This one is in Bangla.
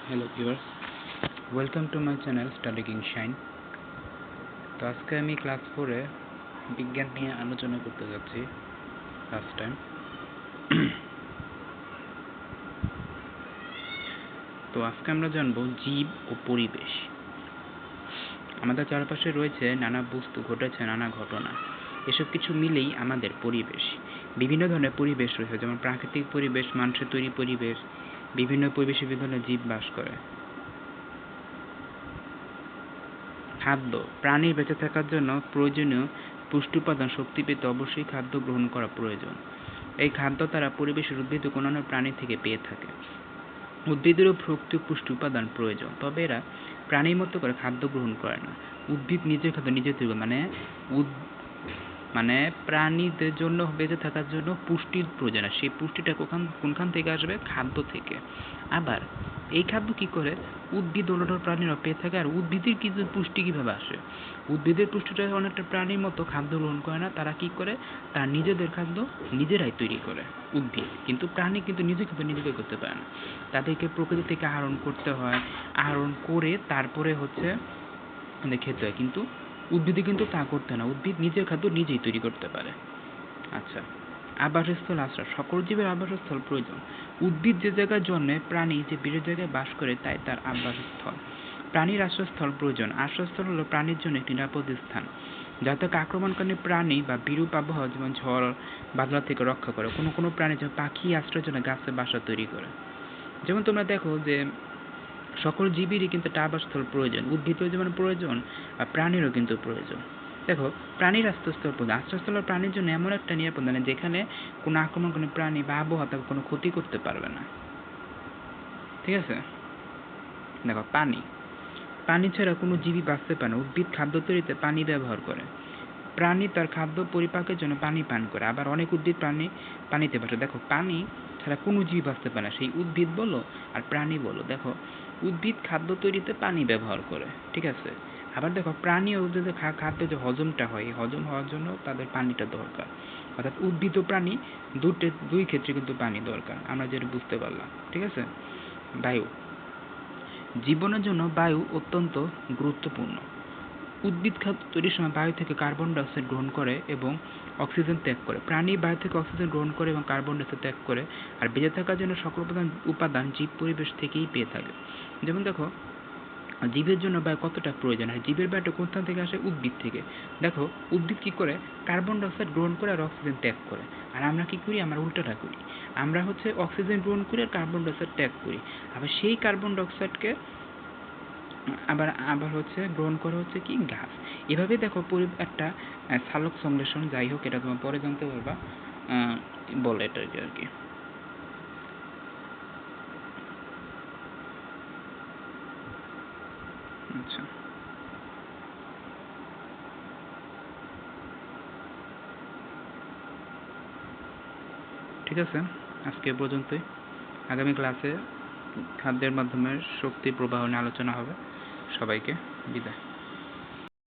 Hello viewers, welcome to my channel study king shine. তো আজকে আমি ক্লাস 4-এ বিজ্ঞান নিয়ে আলোচনা করতে যাচ্ছি ফার্স্ট টাইম। তো আজকে আমরা জানবো জীব ও পরিবেশ। আমাদের চারপাশে রয়েছে নানা বস্তু, ঘটেছে নানা ঘটনা, এসব কিছু মিলেই আমাদের পরিবেশ। বিভিন্ন ধরনের পরিবেশ রয়েছে, যেমন প্রাকৃতিক পরিবেশ, মানুষের তৈরি পরিবেশ। বিভিন্ন পরিবেশে বিভিন্ন ধরনের জীব বাস করে। খাদ্য, প্রাণীর বেঁচে থাকার জন্য প্রয়োজনীয় পুষ্টি উপাদান শক্তি পেতে অবশ্যই খাদ্য গ্রহণ করা প্রয়োজন। এই খাদ্য তারা পরিবেশের উদ্ভিদ ও অন্যান্য প্রাণী থেকে পেয়ে থাকে। উদ্ভিদেরও শক্তি ও পুষ্টি উপাদান প্রয়োজন, তবে এরা প্রাণীর মতো করে খাদ্য গ্রহণ করে না। উদ্ভিদ নিজের খাদ্য নিজে তৈরি করে, মানে প্রাণীদের জন্য বেঁচে থাকার জন্য পুষ্টির প্রয়োজন। সেই পুষ্টিটা কোনখান থেকে আসবে? খাদ্য থেকে। আবার এই খাদ্য কি করে উদ্ভিদ অন্যান্য প্রাণীরা পেয়ে থাকে। আর উদ্ভিদের কিছু পুষ্টি কিভাবে আসে? উদ্ভিদের পুষ্টিটা অনেকটা প্রাণীর মতো খাদ্য গ্রহণ করে না। তারা কি করে? তারা নিজেদের খাদ্য নিজেরাই তৈরি করে। উদ্ভিদ কিন্তু, প্রাণী কিন্তু নিজে খাদ্য নিজে তৈরি করতে পারে না। তাদেরকে প্রকৃতি থেকে আহরণ করতে হয়, আহরণ করে তারপরে খেতে হয়। কিন্তু উদ্ভিদে কিন্তু তা করতে না, উদ্ভিদ নিজের খাদ্য নিজেই তৈরি করতে পারে। আচ্ছা, আবাসস্থল আশ্রয়। সকল জীবের আবাসস্থল প্রয়োজন। উদ্ভিদ যে জায়গায় জন্মে, প্রাণী যে বিশেষ জায়গায় বাস করে, তাই তার আবাসস্থল। প্রাণীর আশ্রয়স্থল প্রয়োজন। আশ্রয়স্থল হলো প্রাণীর জন্য একটি নিরাপদ স্থান, যা তাকে আক্রমণকারী প্রাণী বা বিরূপ আবহাওয়া যেমন ঝড় বাদলা থেকে রক্ষা করে। কোনো কোনো প্রাণী যেমন পাখি আশ্রয়ের জন্য গাছে বাসা তৈরি করে। যেমন তোমরা দেখো যে সকল জীবেরই কিন্তু একটা আবাসস্থল প্রয়োজন। উদ্ভিদেরও যেমন প্রয়োজন, আর প্রাণীরও কিন্তু প্রয়োজন। দেখো, প্রাণীর আশ্রয়স্থল প্রয়োজন। আশ্রয়স্থল প্রাণীর জন্য এমন একটা নিরাপদ স্থান যেখানে কোনো আক্রমণকারী প্রাণী বা আবহাওয়া তাকে কোনো ক্ষতি করতে পারবে না। ঠিক আছে? দেখো, পানি ছাড়া কোনো জীবই বাঁচতে পারে না। উদ্ভিদ খাদ্য তৈরিতে পানি ব্যবহার করে। প্রাণী তার খাদ্য পরিপাকের জন্য পানি পান করে। আবার অনেক উদ্ভিদ পানিতে বাসে। দেখো, পানি ছাড়া কোনো জীব বাঁচতে পারে না, সেই উদ্ভিদ বলো আর প্রাণী বলো। দেখো, উদ্ভিদ খাদ্য তৈরিতে পানি ব্যবহার করে, ঠিক আছে। আবার দেখো, প্রাণী ও উদ্ভিদের খাদ্য যে হজমটা হয়, এই হজম হওয়ার জন্য তাদের পানিটা দরকার। অর্থাৎ উদ্ভিদ ও প্রাণী দুই ক্ষেত্রে কিন্তু পানি দরকার, আমরা যেটা বুঝতে পারলাম। ঠিক আছে। বায়ু, জীবনের জন্য বায়ু অত্যন্ত গুরুত্বপূর্ণ। উদ্ভিদ খাদ্য তৈরির সময় বায়ু থেকে কার্বন ডাই অক্সাইড গ্রহণ করে এবং অক্সিজেন ত্যাগ করে। প্রাণী বায়ু থেকে অক্সিজেন গ্রহণ করে এবং কার্বন ডাই অক্সাইড ত্যাগ করে। আর বেঁচে থাকার জন্য সকল উপাদান জীব পরিবেশ থেকেই পেয়ে থাকে। যেমন দেখো, জীবের জন্য বায়ু কতটা প্রয়োজন, আর জীবের বায়ুটা কোথা থেকে আসে? উদ্ভিদ থেকে। দেখো, উদ্ভিদ কি করে? কার্বন ডাই অক্সাইড গ্রহণ করে আর অক্সিজেন ত্যাগ করে। আর আমরা কি করি? আমরা উল্টোটা করি। আমরা অক্সিজেন গ্রহণ করি আর কার্বন ডাই অক্সাইড ত্যাগ করি। আবার সেই কার্বন ডাই অক্সাইডকে আবার আবার গ্রহণ করা কি? গাছ। এভাবে দেখো একটা সালোক সংশ্লেষণ, যাই হোক, এটা তোমার পরে জানতে পারবা, বলে এটাকে আর কি। আচ্ছা, ঠিক আছে, আজকে এ পর্যন্তই। আগামী ক্লাসে খাদ্যের মাধ্যমে শক্তি প্রবাহ নিয়ে আলোচনা হবে। সবাইকে বিদায়।